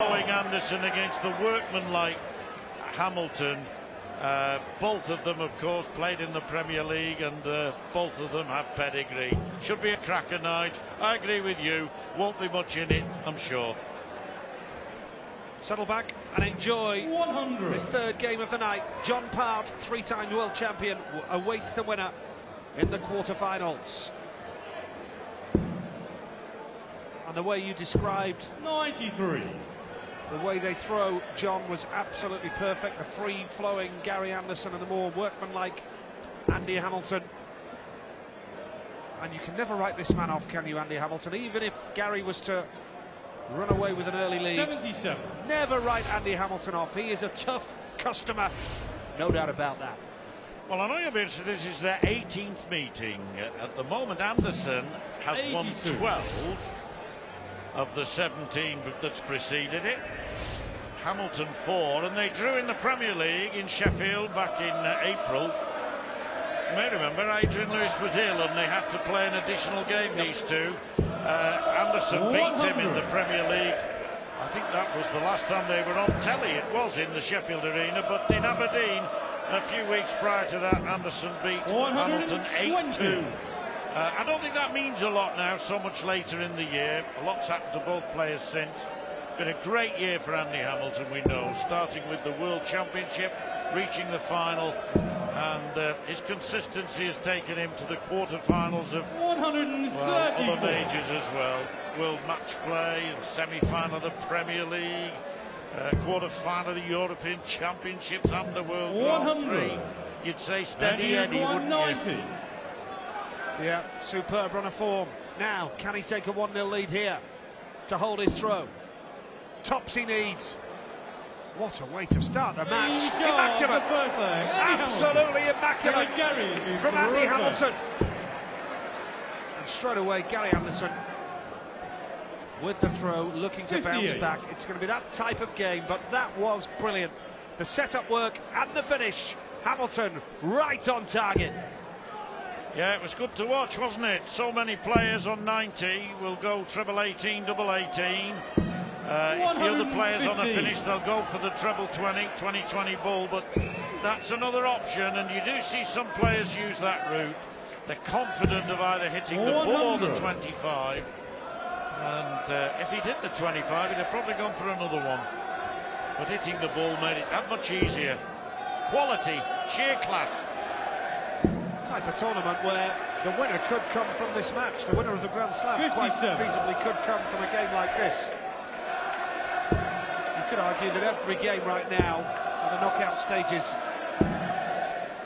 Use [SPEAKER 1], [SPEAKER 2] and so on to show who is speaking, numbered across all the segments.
[SPEAKER 1] Following Anderson against the workmanlike Hamilton. Both of them, of course, played in the Premier League, and both of them have pedigree. Should be a cracker night. I agree with you. Won't be much in it, I'm sure.
[SPEAKER 2] Settle back and enjoy
[SPEAKER 3] 100.
[SPEAKER 2] this third game of the night. John Part, three-time world champion, awaits the winner in the quarter-finals. And the way you described
[SPEAKER 3] 93.
[SPEAKER 2] the way they throw, John, was absolutely perfect. The free-flowing Gary Anderson and the more workmanlike Andy Hamilton. And you can never write this man off, can you, Andy Hamilton? Even if Gary was to run away with an early lead.
[SPEAKER 3] 77.
[SPEAKER 2] Never write Andy Hamilton off. He is a tough customer, no doubt about that.
[SPEAKER 1] Well, I know you'll be interested. This is their 18th meeting. At the moment, Anderson has
[SPEAKER 3] 82.
[SPEAKER 1] won 12 of the 17 that's preceded it. Hamilton 4, and they drew in the Premier League in Sheffield back in April. You may remember Adrian Lewis was ill and they had to play an additional game, these two. Anderson beat him in the Premier League. I think that was the last time they were on telly. It was in the Sheffield Arena, but in Aberdeen a few weeks prior to that, Anderson beat Hamilton 8-2. I don't think that means a lot now, so much later in the year. A lot's happened to both players since. Been a great year for Andy Hamilton, we know, starting with the World Championship, reaching the final, and his consistency has taken him to the quarter-finals of
[SPEAKER 3] 134.
[SPEAKER 1] other majors as well. World Match Play, semi-final of the Premier League, quarter-final of the European Championships and the World Grand Prix. You'd say steady Eddie, wouldn't
[SPEAKER 3] 90.
[SPEAKER 1] you?
[SPEAKER 2] Yeah, superb run of form. Now, can he take a 1-0 lead here to hold his throw? Tops he needs. What a way to start the match. Immaculate.
[SPEAKER 3] The first leg.
[SPEAKER 2] Absolutely immaculate from Andy Hamilton. And straight away, Gary Anderson with the throw, looking to bounce back. It's going to be that type of game, but that was brilliant. The setup work and the finish. Hamilton right on target.
[SPEAKER 1] Yeah, it was good to watch, wasn't it? So many players on 90 will go treble 18, double 18. If the other players on a finish, they'll go for the treble 20, 20-20 ball, but that's another option, and you do see some players use that route. They're confident of either hitting the ball or the 25, and if he'd hit the 25, he'd have probably gone for another one. But hitting the ball made it that much easier. Quality, sheer class.
[SPEAKER 2] Type of tournament where the winner could come from this match. The winner of the Grand Slam
[SPEAKER 3] 57.
[SPEAKER 2] quite feasibly could come from a game like this. You could argue that every game right now on the knockout stages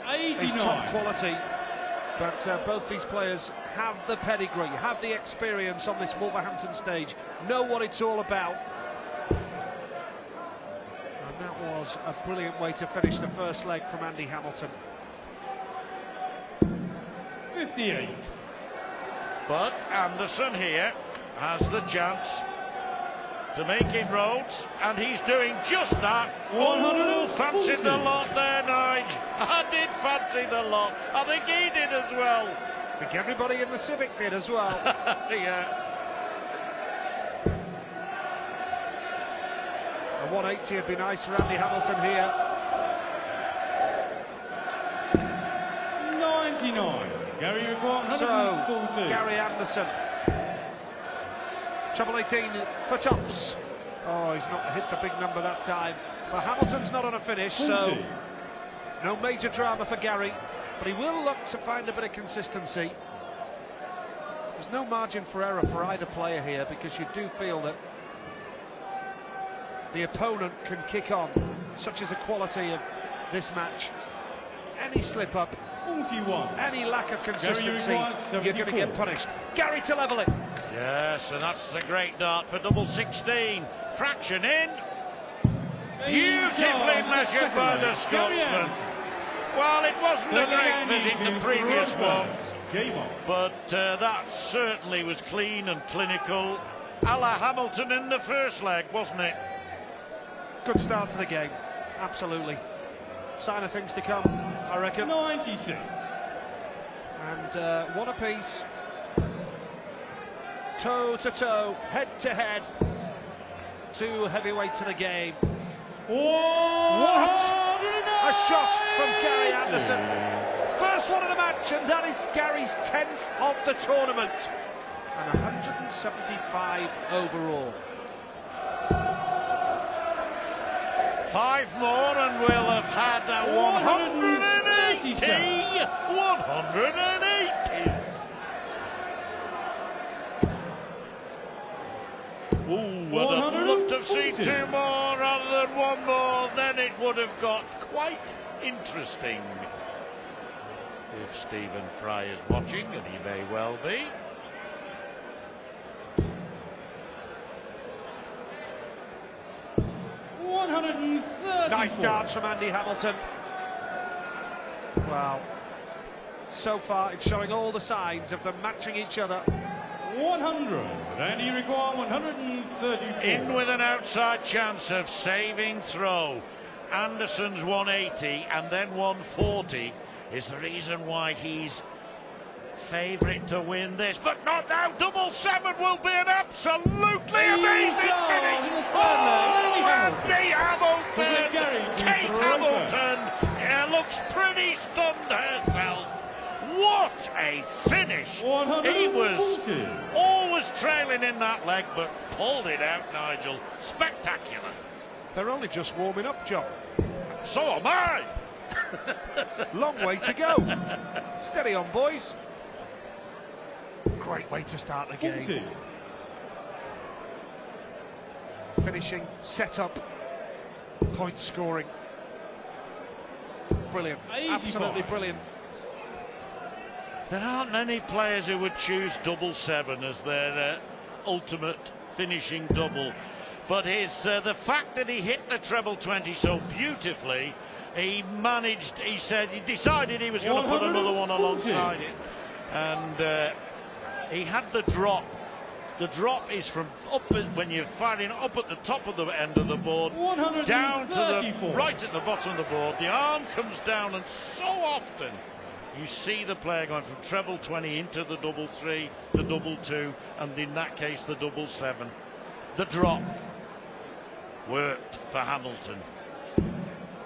[SPEAKER 3] 89.
[SPEAKER 2] is top quality, but both these players have the pedigree, have the experience on this Wolverhampton stage, know what it's all about. And that was a brilliant way to finish the first leg from Andy Hamilton.
[SPEAKER 3] 58.
[SPEAKER 1] But Anderson here has the chance to make inroads, and he's doing just that. Oh, fancied the lot there, Nige. I did fancy the lot. I think he did as well.
[SPEAKER 2] I think everybody in the Civic did as well.
[SPEAKER 1] Yeah.
[SPEAKER 2] A 180 would be nice for Andy Hamilton here.
[SPEAKER 3] 99. Gary requires
[SPEAKER 2] So,
[SPEAKER 3] 142.
[SPEAKER 2] Gary Anderson. Treble 18 for tops. Oh, he's not hit the big number that time. But Hamilton's not on a finish,
[SPEAKER 3] 40.
[SPEAKER 2] so no major drama for Gary. But he will look to find a bit of consistency. There's no margin for error for either player here, because you do feel that the opponent can kick on. Such is the quality of this match. Any slip-up,
[SPEAKER 3] 41.
[SPEAKER 2] any lack of consistency, you're going to get punished. Gary to level it.
[SPEAKER 1] Yes, and that's a great dart for double 16. Fraction in. Beautifully measured by the Scotsman. Well, it wasn't a great visit, the previous one, but that certainly was clean and clinical. A la Hamilton in the first leg, wasn't it?
[SPEAKER 2] Good start to the game, absolutely. Sign of things to come, I reckon.
[SPEAKER 3] 96.
[SPEAKER 2] And one apiece. Toe to toe, head to head. two heavyweights of the game.
[SPEAKER 3] What?
[SPEAKER 2] A shot from Gary Anderson. First one of the match, and that is Gary's 10th of the tournament. And 175 overall.
[SPEAKER 1] 5 more and we'll have had a 180. 180. Ooh, I'd have loved to have seen 2 more rather than 1 more. Then it would have got quite interesting. If Stephen Fry is watching, and he may well be.
[SPEAKER 2] Nice dance from Andy Hamilton. Well, so far it's showing all the signs of them matching each other.
[SPEAKER 3] 100, and he requires 134.
[SPEAKER 1] In with an outside chance of saving throw. Anderson's 180 and then 140 is the reason why he's favourite to win this, but not now. 777 will be an absolutely amazing finish. Andy Hamilton, Kate Hamilton looks pretty stunned herself. What a finish! He was always trailing in that leg, but pulled it out, Nigel. Spectacular.
[SPEAKER 2] They're only just warming up, John.
[SPEAKER 1] So am I.
[SPEAKER 2] Long way to go. Steady on, boys. Great way to start the game. Finishing, set up, point scoring. Brilliant. Absolutely brilliant.
[SPEAKER 1] There aren't many players who would choose 777 as their ultimate finishing double, but the fact that he hit the treble 20 so beautifully, he decided he was going to put another one alongside it, and he had the drop. The drop is from when you're firing up at the top of the end of the board, down to the right at the bottom of the board. The arm comes down, and so often you see the player going from treble 20 into the 3, the 2, and in that case the 777. The drop worked for Hamilton.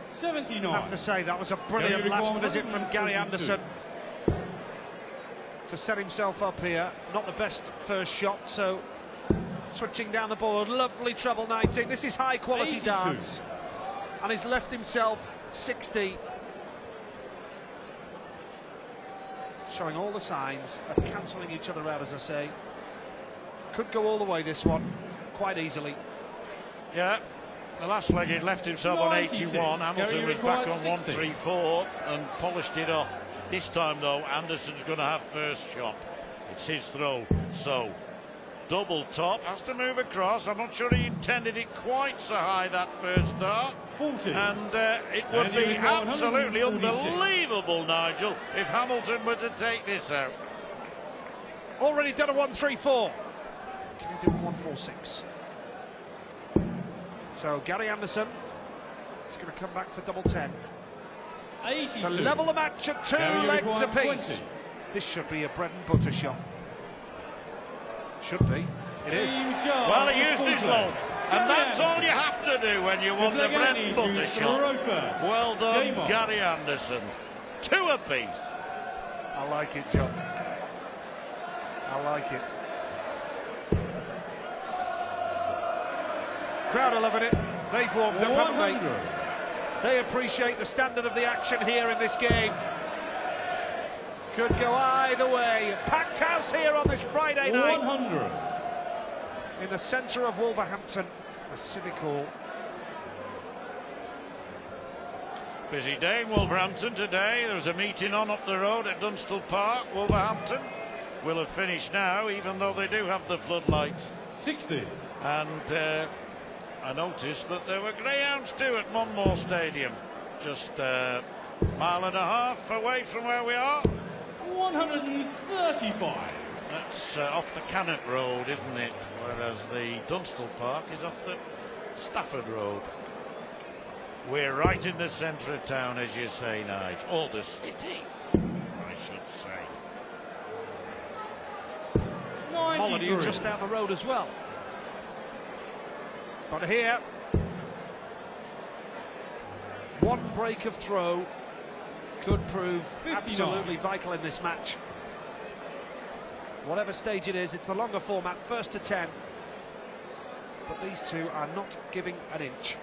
[SPEAKER 3] 79.
[SPEAKER 2] I have to say that was a brilliant last visit from Gary Anderson to set himself up here. Not the best first shot, so switching down the board. Lovely treble 19. This is high quality dance, and he's left himself 60. Showing all the signs of cancelling each other out, as I say. Could go all the way, this one, quite easily.
[SPEAKER 1] Yeah, the last leg he left himself on 81. Hamilton was back on 134 and polished it off. This time, though, Anderson's going to have first shot. It's his throw, so double top, has to move across. I'm not sure he intended it quite so high that first dart.
[SPEAKER 3] 40.
[SPEAKER 1] And it would be absolutely unbelievable, Nigel, if Hamilton were to take this out.
[SPEAKER 2] Already done a 134. Can he do a 146? So Gary Anderson is going to come back for double 10.
[SPEAKER 3] 82.
[SPEAKER 2] To level the match at 2 legs apiece. 20. This should be a bread and butter shot. Should be. It is.
[SPEAKER 1] Well, he used his loaf, and that's all you have to do when you want the bread and butter shot. Well done, Gary Anderson. 2 apiece.
[SPEAKER 2] I like it, John. I like it. Crowd are loving it. They've warmed up, haven't they? They appreciate the standard of the action here in this game. Could go either way. Packed house here on this Friday night.
[SPEAKER 3] 100.
[SPEAKER 2] In the centre of Wolverhampton, the Civic Hall.
[SPEAKER 1] Busy day in Wolverhampton today. There's a meeting on up the road at Dunstall Park. Wolverhampton will have finished now, even though they do have the floodlights.
[SPEAKER 3] 60.
[SPEAKER 1] And I noticed that there were greyhounds too at Monmore Stadium, just a mile and a half away from where we are.
[SPEAKER 3] 135.
[SPEAKER 1] That's off the Cannock Road, isn't it? Whereas the Dunstall Park is off the Stafford Road. We're right in the centre of town, as you say, Nigel. Or the city, I should say.
[SPEAKER 2] Molyneux just down the road as well. But here, one break of throw could prove
[SPEAKER 3] 59.
[SPEAKER 2] absolutely vital in this match. Whatever stage it is, it's the longer format, first to 10. But these two are not giving an inch.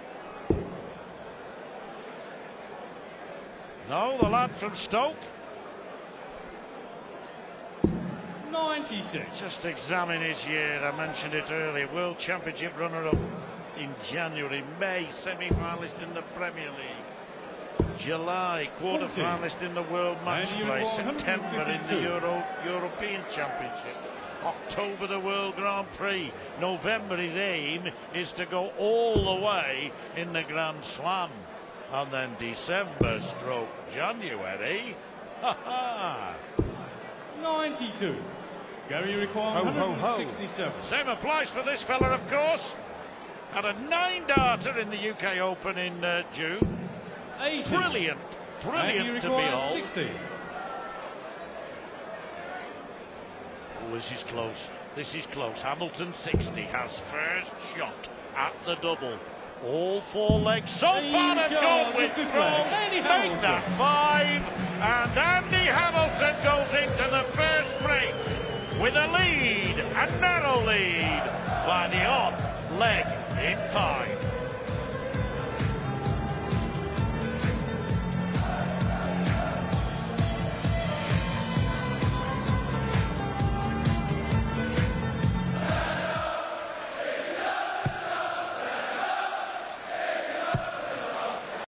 [SPEAKER 1] No, the lad from Stoke.
[SPEAKER 3] 96.
[SPEAKER 1] Just examine his year. I mentioned it earlier. World Championship runner-up in January. May, semi-finalist in the Premier League. July, quarter-finalist in the World Match Play. September in the European Championship. October the World Grand Prix. November his aim is to go all the way in the Grand Slam. And then December stroke January. Ha ha!
[SPEAKER 3] 92. Gary requires 167.
[SPEAKER 1] Same applies for this fella, of course. Had a 9-darter in the UK Open in June.
[SPEAKER 3] 80.
[SPEAKER 1] Brilliant to behold.
[SPEAKER 3] 60.
[SPEAKER 1] Oh, this is close. This is close. Hamilton 60 has first shot at the double. All four legs so far have gone with throw. Make that 5. And Andy Hamilton goes into the first break with a lead, a narrow lead, by the odd leg in 5.